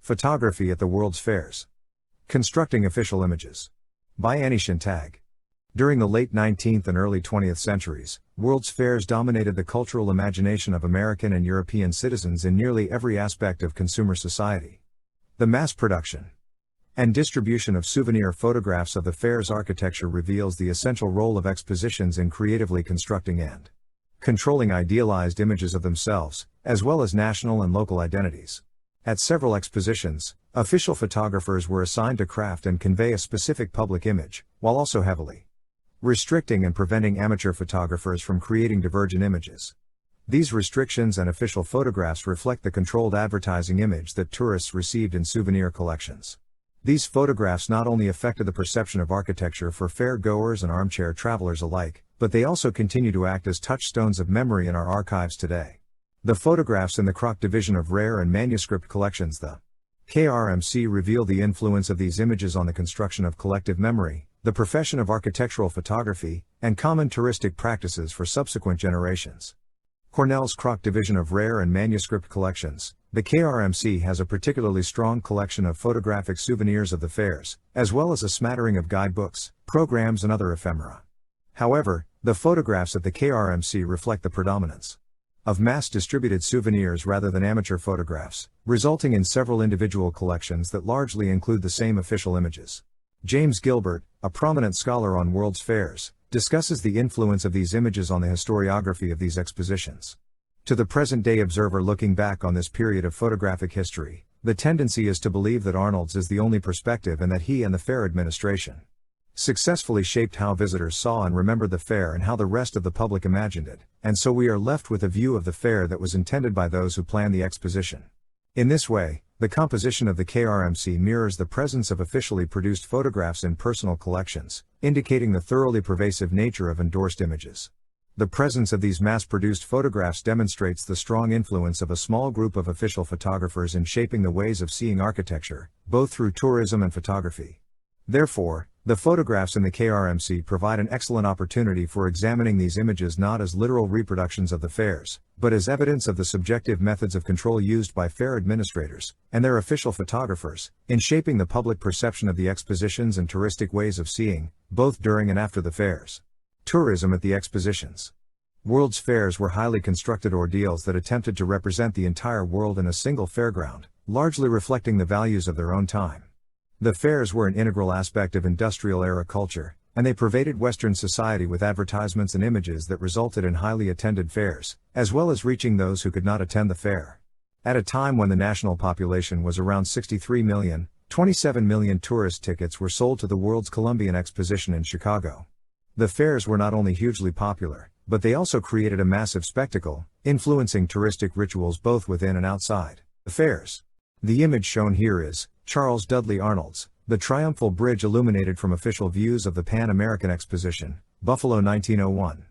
Photography at the World's Fairs. Constructing Official Images. By Annie Shintag. During the late 19th and early 20th centuries, World's Fairs dominated the cultural imagination of American and European citizens in nearly every aspect of consumer society. The mass production and distribution of souvenir photographs of the fair's architecture reveals the essential role of expositions in creatively constructing and controlling idealized images of themselves, as well as national and local identities. At several expositions, official photographers were assigned to craft and convey a specific public image, while also heavily restricting and preventing amateur photographers from creating divergent images. These restrictions and official photographs reflect the controlled advertising image that tourists received in souvenir collections. These photographs not only affected the perception of architecture for fair-goers and armchair travelers alike, but they also continue to act as touchstones of memory in our archives today. The photographs in the Croc division of rare and manuscript collections, the KRMC, reveal the influence of these images on the construction of collective memory, the profession of architectural photography, and common touristic practices for subsequent generations. Cornell's Croc division of rare and manuscript collections, the KRMC has a particularly strong collection of photographic souvenirs of the fairs, as well as a smattering of guidebooks, programs and other ephemera. However, the photographs at the KRMC reflect the predominance of mass-distributed souvenirs rather than amateur photographs, resulting in several individual collections that largely include the same official images. James Gilbert, a prominent scholar on World's Fairs, discusses the influence of these images on the historiography of these expositions. To the present-day observer looking back on this period of photographic history, the tendency is to believe that Arnold's is the only perspective and that he and the fair administration successfully shaped how visitors saw and remembered the fair and how the rest of the public imagined it, and so we are left with a view of the fair that was intended by those who planned the exposition. In this way, the composition of the KRMC mirrors the presence of officially produced photographs in personal collections, indicating the thoroughly pervasive nature of endorsed images. The presence of these mass-produced photographs demonstrates the strong influence of a small group of official photographers in shaping the ways of seeing architecture, both through tourism and photography. Therefore, the photographs in the KRMC provide an excellent opportunity for examining these images not as literal reproductions of the fairs, but as evidence of the subjective methods of control used by fair administrators and their official photographers in shaping the public perception of the expositions and touristic ways of seeing, both during and after the fairs. Tourism at the expositions. World's Fairs were highly constructed ordeals that attempted to represent the entire world in a single fairground, largely reflecting the values of their own time. The fairs were an integral aspect of industrial-era culture, and they pervaded Western society with advertisements and images that resulted in highly attended fairs, as well as reaching those who could not attend the fair. At a time when the national population was around 63 million, 27 million tourist tickets were sold to the World's Columbian Exposition in Chicago. The fairs were not only hugely popular, but they also created a massive spectacle, influencing touristic rituals both within and outside the fairs. The image shown here is Charles Dudley Arnold's The Triumphal Bridge, illuminated from official views of the Pan American Exposition, Buffalo 1901.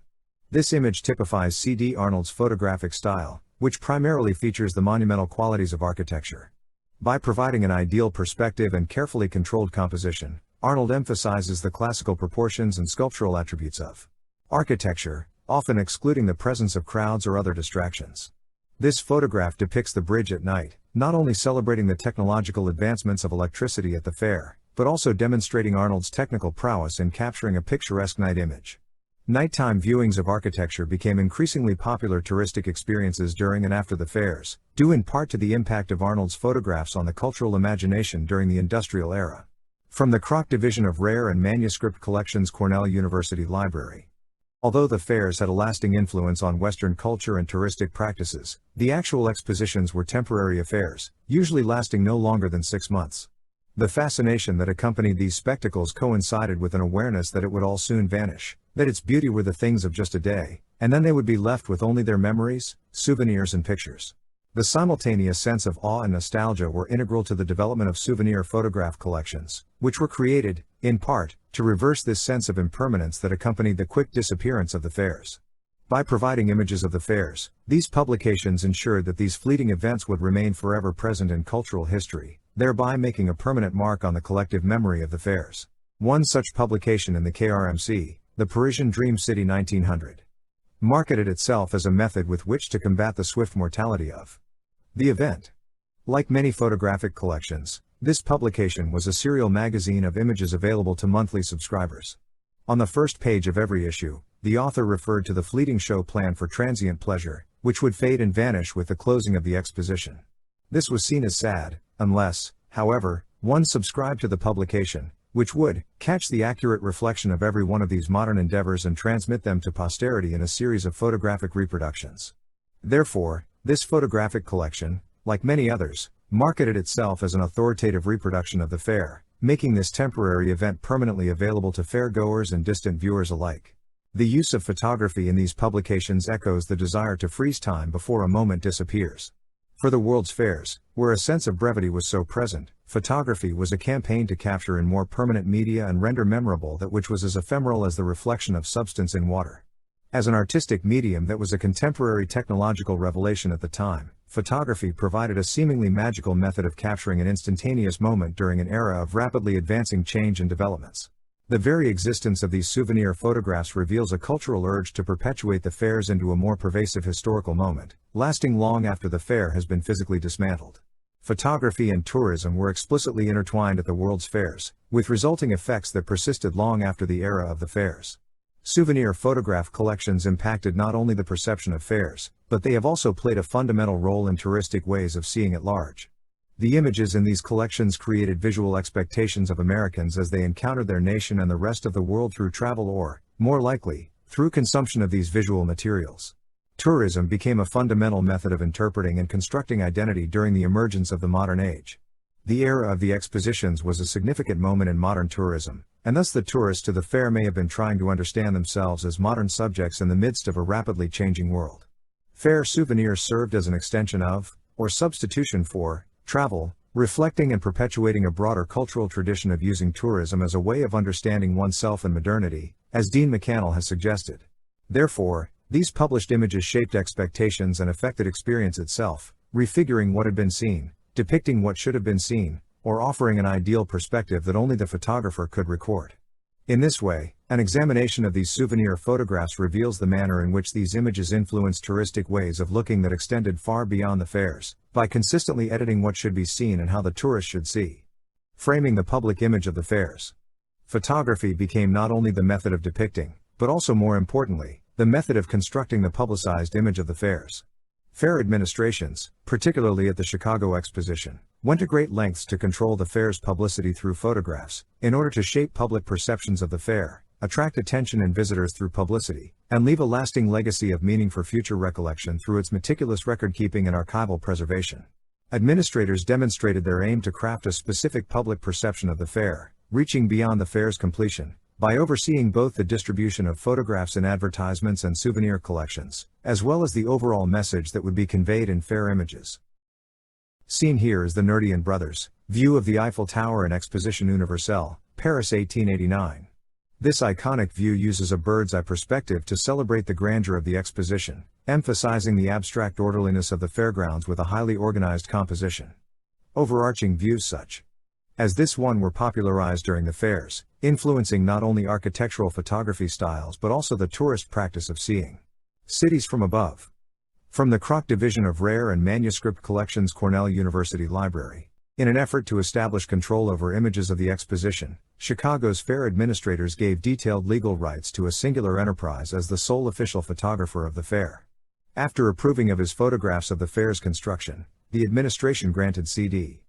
This image typifies CD Arnold's photographic style, which primarily features the monumental qualities of architecture. By providing an ideal perspective and carefully controlled composition, Arnold emphasizes the classical proportions and sculptural attributes of architecture, often excluding the presence of crowds or other distractions. This photograph depicts the bridge at night, not only celebrating the technological advancements of electricity at the fair, but also demonstrating Arnold's technical prowess in capturing a picturesque night image. Nighttime viewings of architecture became increasingly popular touristic experiences during and after the fairs, due in part to the impact of Arnold's photographs on the cultural imagination during the industrial era. From the Croc division of rare and manuscript collections, Cornell University Library. Although the fairs had a lasting influence on Western culture and touristic practices, the actual expositions were temporary affairs, usually lasting no longer than 6 months. The fascination that accompanied these spectacles coincided with an awareness that it would all soon vanish, that its beauty were the things of just a day, and then they would be left with only their memories, souvenirs and pictures. The simultaneous sense of awe and nostalgia were integral to the development of souvenir photograph collections, which were created, in part, to reverse this sense of impermanence that accompanied the quick disappearance of the fairs. By providing images of the fairs, these publications ensured that these fleeting events would remain forever present in cultural history, thereby making a permanent mark on the collective memory of the fairs. One such publication in the KRMC, The Parisian Dream City 1900, marketed itself as a method with which to combat the swift mortality of the event. Like many photographic collections, this publication was a serial magazine of images available to monthly subscribers. On the first page of every issue, the author referred to the fleeting show planned for transient pleasure, which would fade and vanish with the closing of the exposition. This was seen as sad, unless, however, one subscribed to the publication, which would catch the accurate reflection of every one of these modern endeavors and transmit them to posterity in a series of photographic reproductions. Therefore, this photographic collection, like many others, marketed itself as an authoritative reproduction of the fair, making this temporary event permanently available to fair-goers and distant viewers alike. The use of photography in these publications echoes the desire to freeze time before a moment disappears. For the world's fairs, where a sense of brevity was so present, photography was a campaign to capture in more permanent media and render memorable that which was as ephemeral as the reflection of substance in water. As an artistic medium that was a contemporary technological revelation at the time, photography provided a seemingly magical method of capturing an instantaneous moment during an era of rapidly advancing change and developments. The very existence of these souvenir photographs reveals a cultural urge to perpetuate the fairs into a more pervasive historical moment, lasting long after the fair has been physically dismantled. Photography and tourism were explicitly intertwined at the world's fairs, with resulting effects that persisted long after the era of the fairs. Souvenir photograph collections impacted not only the perception of fairs, but they have also played a fundamental role in touristic ways of seeing at large. The images in these collections created visual expectations of Americans as they encountered their nation and the rest of the world through travel or, more likely, through consumption of these visual materials. Tourism became a fundamental method of interpreting and constructing identity during the emergence of the modern age. The era of the expositions was a significant moment in modern tourism, and thus the tourists to the fair may have been trying to understand themselves as modern subjects in the midst of a rapidly changing world. Fair souvenirs served as an extension of, or substitution for, travel, reflecting and perpetuating a broader cultural tradition of using tourism as a way of understanding oneself in modernity, as Dean McCannell has suggested. Therefore, these published images shaped expectations and affected experience itself, refiguring what had been seen, depicting what should have been seen, or offering an ideal perspective that only the photographer could record. In this way, an examination of these souvenir photographs reveals the manner in which these images influenced touristic ways of looking that extended far beyond the fairs, by consistently editing what should be seen and how the tourist should see. Framing the public image of the fairs. Photography became not only the method of depicting, but also more importantly, the method of constructing the publicized image of the fairs. Fair administrations, particularly at the Chicago Exposition, went to great lengths to control the fair's publicity through photographs, in order to shape public perceptions of the fair, attract attention and visitors through publicity, and leave a lasting legacy of meaning for future recollection through its meticulous record-keeping and archival preservation. Administrators demonstrated their aim to craft a specific public perception of the fair, reaching beyond the fair's completion, by overseeing both the distribution of photographs in advertisements and souvenir collections, as well as the overall message that would be conveyed in fair images. Seen here is the Nerdian brothers' view of the Eiffel Tower and Exposition Universelle, Paris 1889. This iconic view uses a bird's-eye perspective to celebrate the grandeur of the exposition, emphasizing the abstract orderliness of the fairgrounds with a highly organized composition. Overarching views such as this one were popularized during the fairs, influencing not only architectural photography styles but also the tourist practice of seeing cities from above. From the Kroc Division of Rare and Manuscript Collections, Cornell University Library. In an effort to establish control over images of the exposition, Chicago's fair administrators gave detailed legal rights to a singular enterprise as the sole official photographer of the fair. After approving of his photographs of the fair's construction, the administration granted CD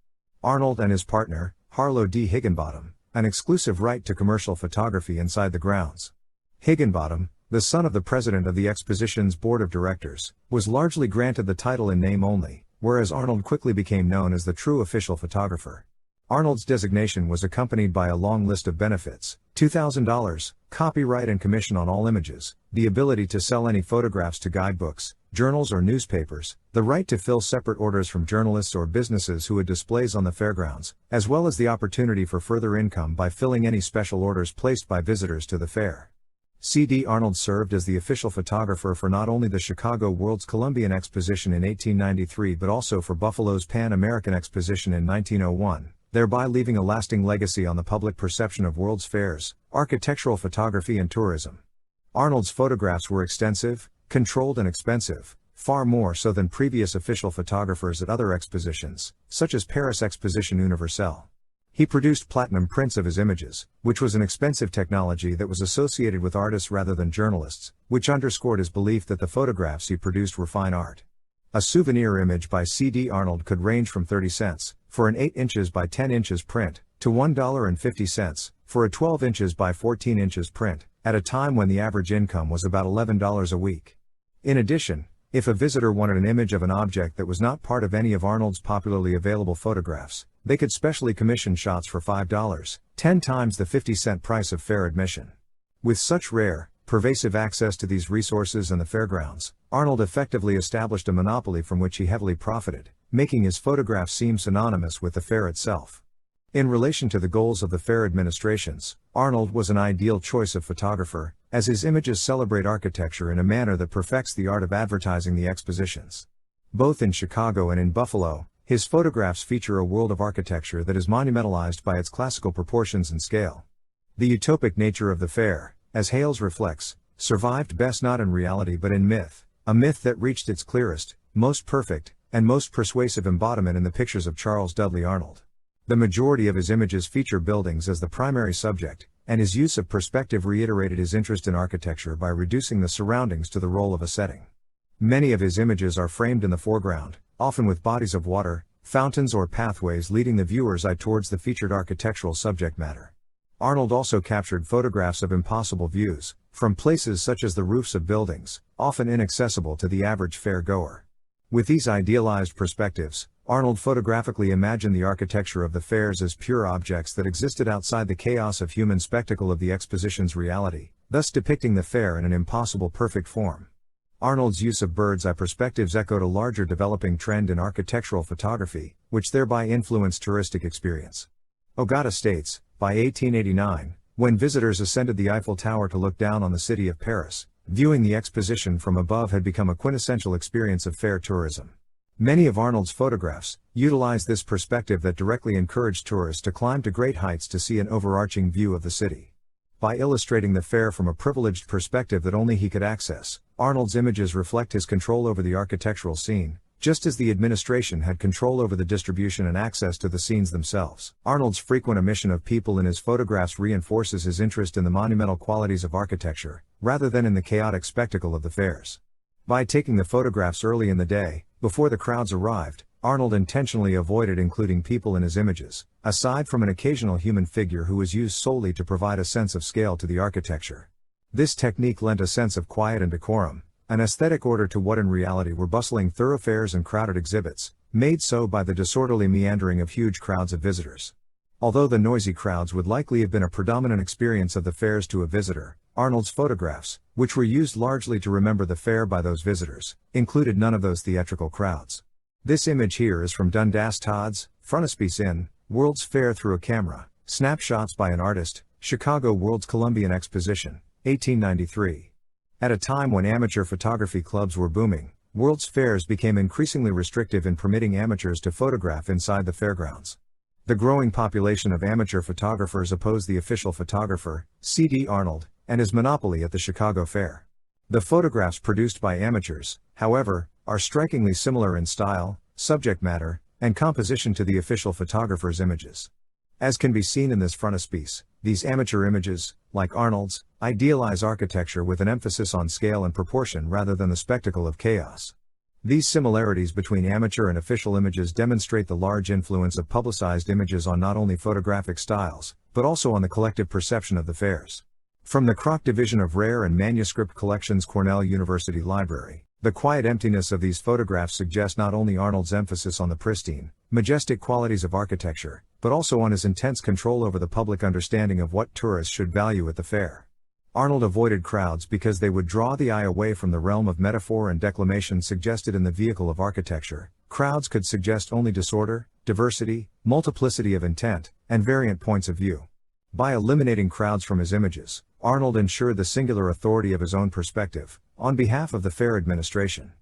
Arnold and his partner, Harlow D. Higginbottom, an exclusive right to commercial photography inside the grounds. Higginbottom, the son of the president of the exposition's board of directors, was largely granted the title in name only, whereas Arnold quickly became known as the true official photographer. Arnold's designation was accompanied by a long list of benefits: $2,000, copyright and commission on all images, the ability to sell any photographs to guidebooks, journals or newspapers, the right to fill separate orders from journalists or businesses who had displays on the fairgrounds, as well as the opportunity for further income by filling any special orders placed by visitors to the fair. CD Arnold served as the official photographer for not only the Chicago World's Columbian Exposition in 1893 but also for Buffalo's Pan American Exposition in 1901, thereby leaving a lasting legacy on the public perception of world's fairs, architectural photography and tourism. Arnold's photographs were extensive, controlled and expensive, far more so than previous official photographers at other expositions, such as Paris Exposition Universelle. He produced platinum prints of his images, which was an expensive technology that was associated with artists rather than journalists, which underscored his belief that the photographs he produced were fine art. A souvenir image by CD Arnold could range from 30 cents, for an 8 inches by 10 inches print, to $1.50, for a 12 inches by 14 inches print, at a time when the average income was about $11 a week. In addition, if a visitor wanted an image of an object that was not part of any of Arnold's popularly available photographs, they could specially commission shots for $5, 10 times the 50-cent price of fair admission. With such rare, pervasive access to these resources and the fairgrounds, Arnold effectively established a monopoly from which he heavily profited, making his photographs seem synonymous with the fair itself. In relation to the goals of the fair administrations, Arnold was an ideal choice of photographer, as his images celebrate architecture in a manner that perfects the art of advertising the expositions. Both in Chicago and in Buffalo, his photographs feature a world of architecture that is monumentalized by its classical proportions and scale. The utopic nature of the fair, as Hales reflects, survived best not in reality but in myth, a myth that reached its clearest, most perfect, and most persuasive embodiment in the pictures of Charles Dudley Arnold. The majority of his images feature buildings as the primary subject, and his use of perspective reiterated his interest in architecture by reducing the surroundings to the role of a setting. Many of his images are framed in the foreground, often with bodies of water, fountains or pathways leading the viewer's eye towards the featured architectural subject matter. Arnold also captured photographs of impossible views, from places such as the roofs of buildings, often inaccessible to the average fair-goer. With these idealized perspectives, Arnold photographically imagined the architecture of the fairs as pure objects that existed outside the chaos of human spectacle of the exposition's reality, thus depicting the fair in an impossible perfect form. Arnold's use of bird's-eye perspectives echoed a larger developing trend in architectural photography, which thereby influenced touristic experience. Ogata states, by 1889, when visitors ascended the Eiffel Tower to look down on the city of Paris, viewing the exposition from above had become a quintessential experience of fair tourism. Many of Arnold's photographs utilize this perspective that directly encouraged tourists to climb to great heights to see an overarching view of the city. By illustrating the fair from a privileged perspective that only he could access, Arnold's images reflect his control over the architectural scene, just as the administration had control over the distribution and access to the scenes themselves. Arnold's frequent omission of people in his photographs reinforces his interest in the monumental qualities of architecture, rather than in the chaotic spectacle of the fairs. By taking the photographs early in the day, before the crowds arrived, Arnold intentionally avoided including people in his images, aside from an occasional human figure who was used solely to provide a sense of scale to the architecture. This technique lent a sense of quiet and decorum, an aesthetic order to what in reality were bustling thoroughfares and crowded exhibits, made so by the disorderly meandering of huge crowds of visitors. Although the noisy crowds would likely have been a predominant experience of the fairs to a visitor, Arnold's photographs, which were used largely to remember the fair by those visitors, included none of those theatrical crowds. This image here is from Dundas Todd's Frontispiece in World's Fair Through a Camera, Snapshots by an Artist, Chicago World's Columbian Exposition, 1893. At a time when amateur photography clubs were booming, World's Fairs became increasingly restrictive in permitting amateurs to photograph inside the fairgrounds. The growing population of amateur photographers opposed the official photographer, CD Arnold, and his monopoly at the Chicago Fair. The photographs produced by amateurs, however, are strikingly similar in style, subject matter, and composition to the official photographer's images. As can be seen in this frontispiece, these amateur images, like Arnold's, idealize architecture with an emphasis on scale and proportion rather than the spectacle of chaos. These similarities between amateur and official images demonstrate the large influence of publicized images on not only photographic styles, but also on the collective perception of the fairs. From the Kroc Division of Rare and Manuscript Collections, Cornell University Library, the quiet emptiness of these photographs suggests not only Arnold's emphasis on the pristine, majestic qualities of architecture, but also on his intense control over the public understanding of what tourists should value at the fair. Arnold avoided crowds because they would draw the eye away from the realm of metaphor and declamation suggested in the vehicle of architecture. Crowds could suggest only disorder, diversity, multiplicity of intent, and variant points of view. By eliminating crowds from his images, Arnold ensured the singular authority of his own perspective, on behalf of the fair administration.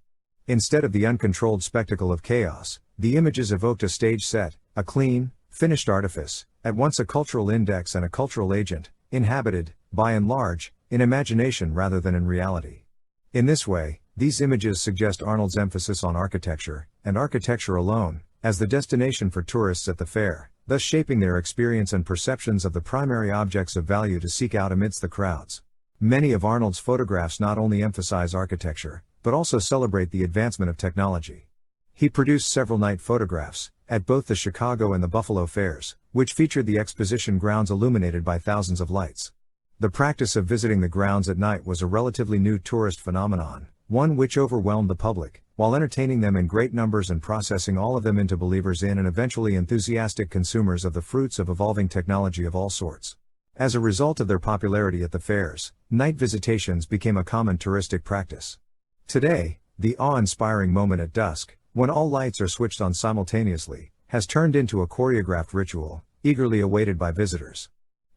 Instead of the uncontrolled spectacle of chaos, the images evoked a stage set, a clean, finished artifice, at once a cultural index and a cultural agent, inhabited, by and large, in imagination rather than in reality. In this way, These images suggest Arnold's emphasis on architecture, and architecture alone, as the destination for tourists at the fair, thus shaping their experience and perceptions of the primary objects of value to seek out amidst the crowds. Many of Arnold's photographs not only emphasize architecture, but also celebrate the advancement of technology. He produced several night photographs, at both the Chicago and the Buffalo fairs, which featured the exposition grounds illuminated by thousands of lights. The practice of visiting the grounds at night was a relatively new tourist phenomenon, one which overwhelmed the public, while entertaining them in great numbers and processing all of them into believers in and eventually enthusiastic consumers of the fruits of evolving technology of all sorts. As a result of their popularity at the fairs, night visitations became a common touristic practice. Today, the awe-inspiring moment at dusk, when all lights are switched on simultaneously, has turned into a choreographed ritual, eagerly awaited by visitors.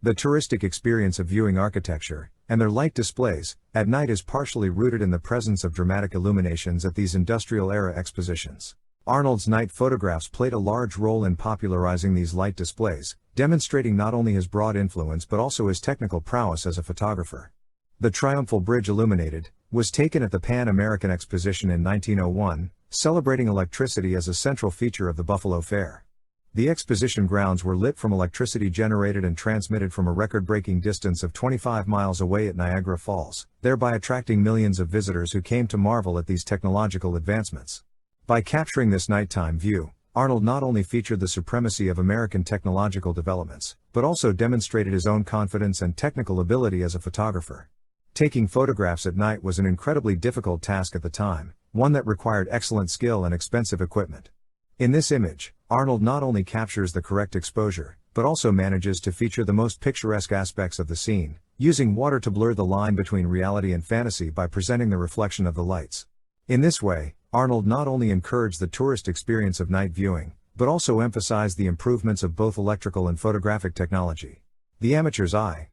The touristic experience of viewing architecture, and their light displays, at night is partially rooted in the presence of dramatic illuminations at these industrial-era expositions. Arnold's night photographs played a large role in popularizing these light displays, demonstrating not only his broad influence but also his technical prowess as a photographer. The Triumphal Bridge Illuminated was taken at the Pan American Exposition in 1901, celebrating electricity as a central feature of the Buffalo Fair. The exposition grounds were lit from electricity generated and transmitted from a record-breaking distance of 25 miles away at Niagara Falls, thereby attracting millions of visitors who came to marvel at these technological advancements. By capturing this nighttime view, Arnold not only featured the supremacy of American technological developments, but also demonstrated his own confidence and technical ability as a photographer. Taking photographs at night was an incredibly difficult task at the time, one that required excellent skill and expensive equipment. In this image, Arnold not only captures the correct exposure, but also manages to feature the most picturesque aspects of the scene, using water to blur the line between reality and fantasy by presenting the reflection of the lights. In this way, Arnold not only encouraged the tourist experience of night viewing, but also emphasized the improvements of both electrical and photographic technology. The amateur's eye.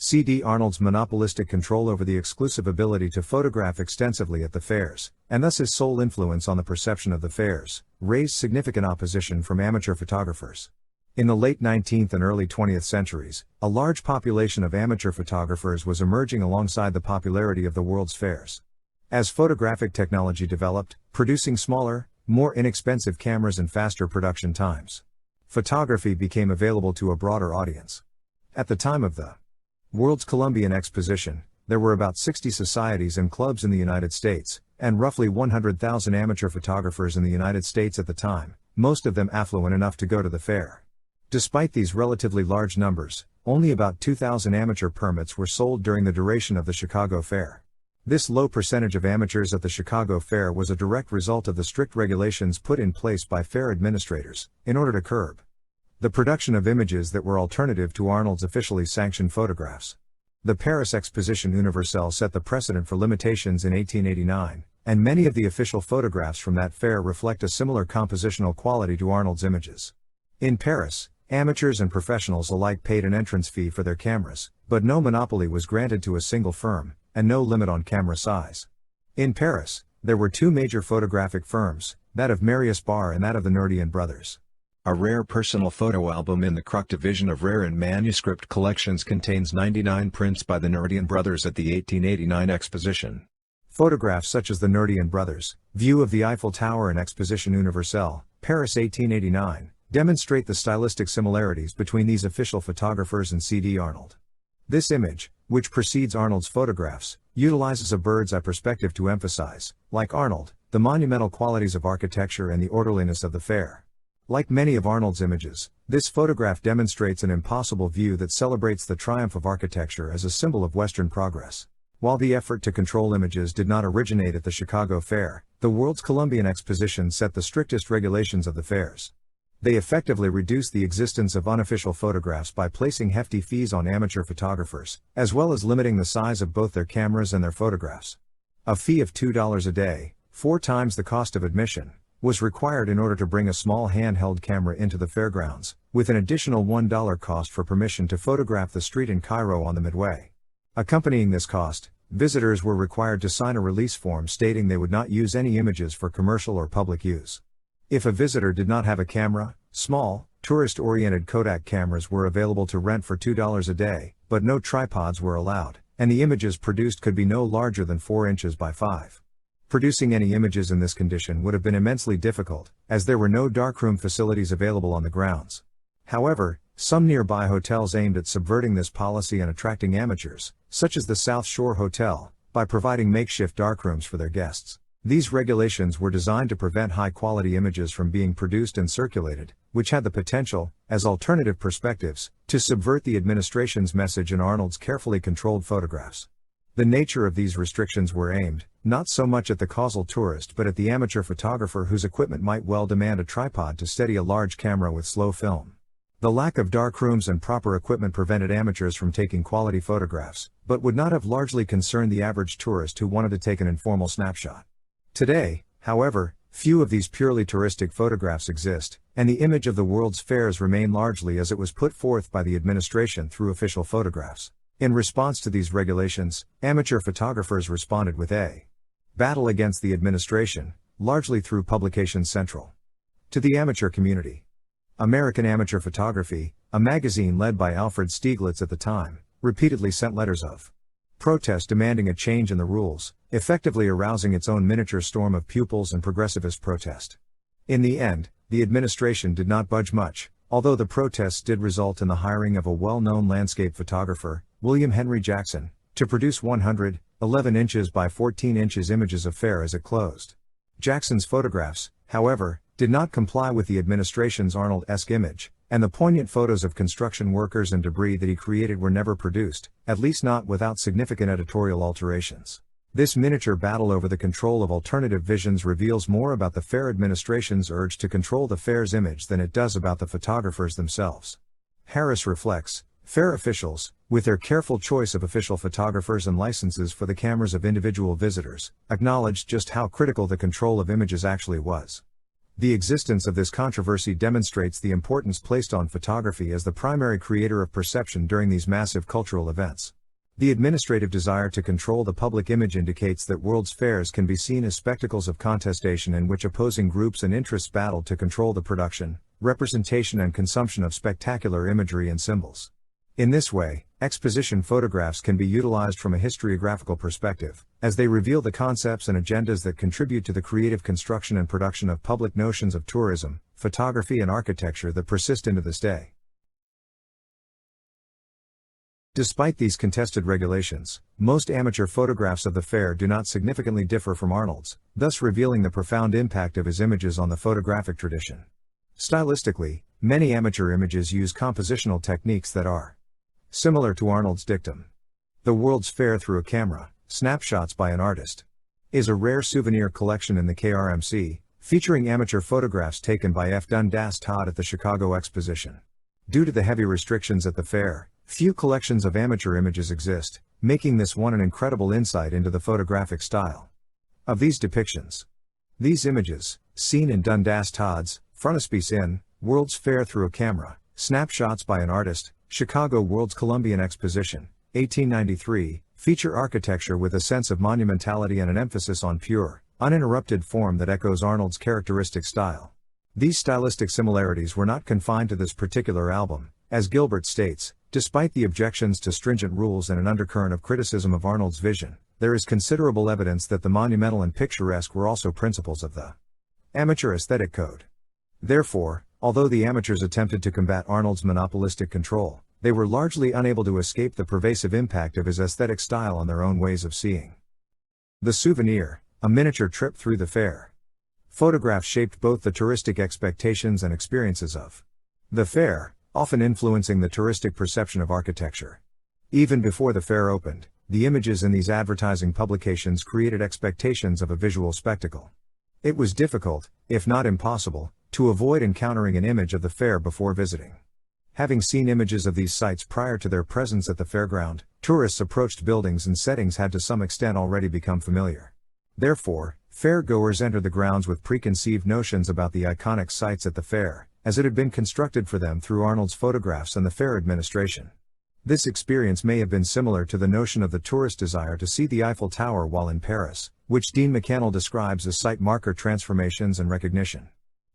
CD Arnold's monopolistic control over the exclusive ability to photograph extensively at the fairs, and thus his sole influence on the perception of the fairs, raised significant opposition from amateur photographers. In the late 19th and early 20th centuries, a large population of amateur photographers was emerging alongside the popularity of the world's fairs. As photographic technology developed, producing smaller, more inexpensive cameras and faster production times, photography became available to a broader audience. At the time of the World's Columbian Exposition, there were about 60 societies and clubs in the United States, and roughly 100,000 amateur photographers in the United States at the time, most of them affluent enough to go to the fair. Despite these relatively large numbers, only about 2,000 amateur permits were sold during the duration of the Chicago Fair. This low percentage of amateurs at the Chicago Fair was a direct result of the strict regulations put in place by fair administrators, in order to curb the production of images that were alternative to Arnold's officially sanctioned photographs. The Paris Exposition Universelle set the precedent for limitations in 1889, and many of the official photographs from that fair reflect a similar compositional quality to Arnold's images. In Paris, amateurs and professionals alike paid an entrance fee for their cameras, but no monopoly was granted to a single firm, and no limit on camera size. In Paris, there were two major photographic firms, that of Marius Barr and that of the Nerdian brothers. A rare personal photo album in the Kruk division of rare and manuscript collections contains 99 prints by the Nerdian brothers at the 1889 exposition. Photographs such as the Nerdian brothers' view of the Eiffel Tower and Exposition Universelle, Paris 1889, demonstrate the stylistic similarities between these official photographers and CD Arnold. This image, which precedes Arnold's photographs, utilizes a bird's-eye perspective to emphasize, like Arnold, the monumental qualities of architecture and the orderliness of the fair. Like many of Arnold's images, this photograph demonstrates an impossible view that celebrates the triumph of architecture as a symbol of Western progress. While the effort to control images did not originate at the Chicago Fair, the World's Columbian Exposition set the strictest regulations of the fairs. They effectively reduced the existence of unofficial photographs by placing hefty fees on amateur photographers, as well as limiting the size of both their cameras and their photographs. A fee of $2 a day, 4 times the cost of admission, was required in order to bring a small handheld camera into the fairgrounds, with an additional $1 cost for permission to photograph the street in Cairo on the Midway. Accompanying this cost, visitors were required to sign a release form stating they would not use any images for commercial or public use. If a visitor did not have a camera, small, tourist-oriented Kodak cameras were available to rent for $2 a day, but no tripods were allowed, and the images produced could be no larger than 4 inches by 5. Producing any images in this condition would have been immensely difficult, as there were no darkroom facilities available on the grounds. However, some nearby hotels aimed at subverting this policy and attracting amateurs, such as the South Shore Hotel, by providing makeshift darkrooms for their guests. These regulations were designed to prevent high-quality images from being produced and circulated, which had the potential, as alternative perspectives, to subvert the administration's message in Arnold's carefully controlled photographs. The nature of these restrictions were aimed, not so much at the causal tourist but at the amateur photographer whose equipment might well demand a tripod to steady a large camera with slow film. The lack of darkrooms and proper equipment prevented amateurs from taking quality photographs, but would not have largely concerned the average tourist who wanted to take an informal snapshot. Today, however, few of these purely touristic photographs exist, and the image of the World's Fairs remain largely as it was put forth by the administration through official photographs. In response to these regulations, amateur photographers responded with a battle against the administration, largely through Publications Central. To the amateur community. American Amateur Photography, a magazine led by Alfred Stieglitz at the time, repeatedly sent letters of protest demanding a change in the rules, effectively arousing its own miniature storm of pupils and progressivist protest. In the end, the administration did not budge much, although the protests did result in the hiring of a well-known landscape photographer, William Henry Jackson, to produce 111 inches by 14 inches images of fair as it closed. Jackson's photographs, however, did not comply with the administration's Arnold-esque image, and the poignant photos of construction workers and debris that he created were never produced, at least not without significant editorial alterations. This miniature battle over the control of alternative visions reveals more about the fair administration's urge to control the fair's image than it does about the photographers themselves. Harris reflects, fair officials, with their careful choice of official photographers and licenses for the cameras of individual visitors, acknowledged just how critical the control of images actually was. The existence of this controversy demonstrates the importance placed on photography as the primary creator of perception during these massive cultural events. The administrative desire to control the public image indicates that World's Fairs can be seen as spectacles of contestation in which opposing groups and interests battle to control the production, representation and consumption of spectacular imagery and symbols. In this way, exposition photographs can be utilized from a historiographical perspective, as they reveal the concepts and agendas that contribute to the creative construction and production of public notions of tourism, photography and architecture that persist into this day. Despite these contested regulations, most amateur photographs of the fair do not significantly differ from Arnold's, thus revealing the profound impact of his images on the photographic tradition. Stylistically, many amateur images use compositional techniques that are similar to Arnold's dictum. The World's Fair Through a Camera, Snapshots by an Artist, is a rare souvenir collection in the KRMC, featuring amateur photographs taken by F. Dundas Todd at the Chicago Exposition. Due to the heavy restrictions at the fair, few collections of amateur images exist, making this one an incredible insight into the photographic style of these depictions. These images, seen in Dundas Todd's frontispiece in World's Fair Through a Camera, Snapshots by an Artist, Chicago World's Columbian Exposition, 1893, feature architecture with a sense of monumentality and an emphasis on pure, uninterrupted form that echoes Arnold's characteristic style. These stylistic similarities were not confined to this particular album, as Gilbert states, despite the objections to stringent rules and an undercurrent of criticism of Arnold's vision, there is considerable evidence that the monumental and picturesque were also principles of the amateur aesthetic code. Therefore, although the amateurs attempted to combat Arnold's monopolistic control, they were largely unable to escape the pervasive impact of his aesthetic style on their own ways of seeing. The Souvenir, a miniature trip through the fair. Photographs shaped both the touristic expectations and experiences of the fair, often influencing the touristic perception of architecture. Even before the fair opened, the images in these advertising publications created expectations of a visual spectacle. It was difficult, if not impossible, to avoid encountering an image of the fair before visiting. Having seen images of these sites prior to their presence at the fairground, tourists approached buildings and settings had to some extent already become familiar. Therefore, fair-goers entered the grounds with preconceived notions about the iconic sites at the fair, as it had been constructed for them through Arnold's photographs and the fair administration. This experience may have been similar to the notion of the tourist desire to see the Eiffel Tower while in Paris, which Dean McCannell describes as site marker transformations and recognition.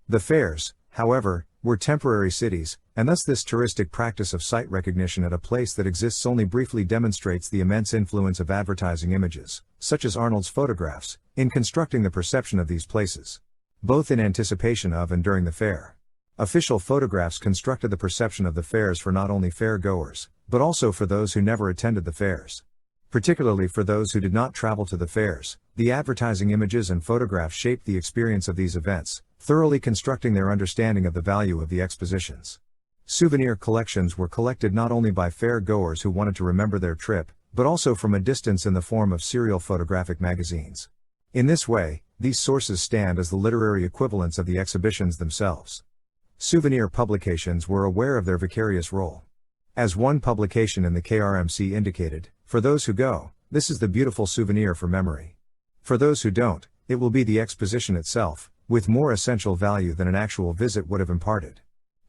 The fairs, however, were temporary cities, and thus this touristic practice of site recognition at a place that exists only briefly demonstrates the immense influence of advertising images, such as Arnold's photographs, in constructing the perception of these places, both in anticipation of and during the fair. Official photographs constructed the perception of the fairs for not only fair goers, but also for those who never attended the fairs. Particularly for those who did not travel to the fairs, the advertising images and photographs shaped the experience of these events, thoroughly constructing their understanding of the value of the expositions. Souvenir collections were collected not only by fair goers who wanted to remember their trip, but also from a distance in the form of serial photographic magazines. In this way, these sources stand as the literary equivalents of the exhibitions themselves. Souvenir publications were aware of their vicarious role. As one publication in the KRMC indicated, for those who go, this is the beautiful souvenir for memory. For those who don't, it will be the exposition itself, with more essential value than an actual visit would have imparted.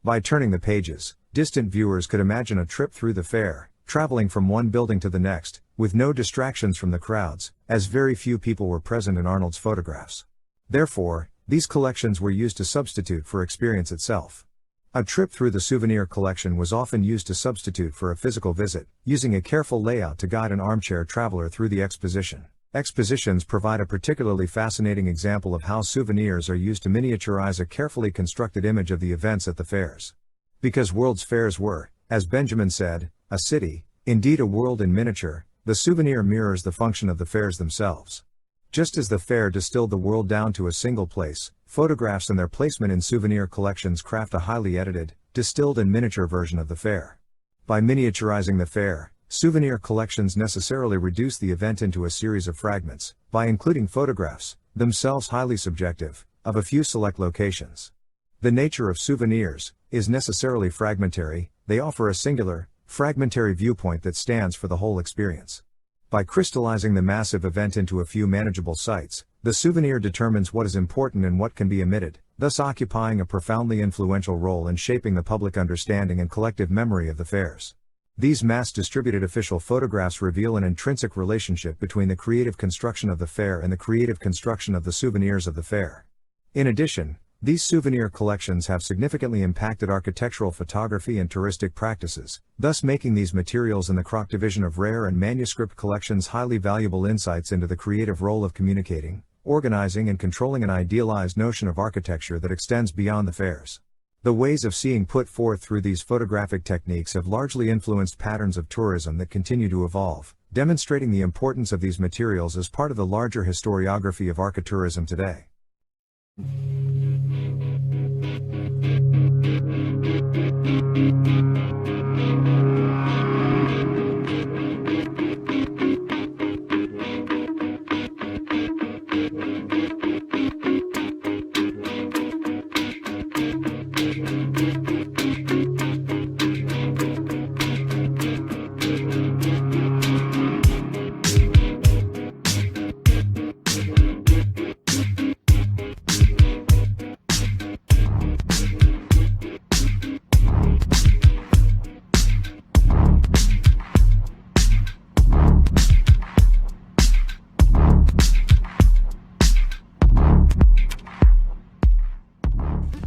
By turning the pages, distant viewers could imagine a trip through the fair, traveling from one building to the next, with no distractions from the crowds, as very few people were present in Arnold's photographs. Therefore, these collections were used to substitute for experience itself. A trip through the souvenir collection was often used to substitute for a physical visit, using a careful layout to guide an armchair traveler through the exposition. Expositions provide a particularly fascinating example of how souvenirs are used to miniaturize a carefully constructed image of the events at the fairs. Because world's fairs were, as Benjamin said, a city, indeed a world in miniature, the souvenir mirrors the function of the fairs themselves. Just as the fair distilled the world down to a single place, photographs and their placement in souvenir collections craft a highly edited, distilled and miniature version of the fair. By miniaturizing the fair, souvenir collections necessarily reduce the event into a series of fragments, by including photographs, themselves highly subjective, of a few select locations. The nature of souvenirs is necessarily fragmentary. They offer a singular, fragmentary viewpoint that stands for the whole experience. By crystallizing the massive event into a few manageable sites, the souvenir determines what is important and what can be omitted, thus occupying a profoundly influential role in shaping the public understanding and collective memory of the fairs. These mass-distributed official photographs reveal an intrinsic relationship between the creative construction of the fair and the creative construction of the souvenirs of the fair. In addition, these souvenir collections have significantly impacted architectural photography and touristic practices, thus making these materials in the Croc division of rare and manuscript collections highly valuable insights into the creative role of communicating, organizing and controlling an idealized notion of architecture that extends beyond the fairs. The ways of seeing put forth through these photographic techniques have largely influenced patterns of tourism that continue to evolve, demonstrating the importance of these materials as part of the larger historiography of architourism today.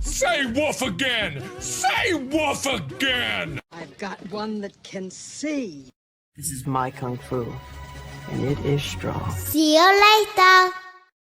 Say woof again! Say woof again! I've got one that can see. This is my kung fu, and it is strong. See you later.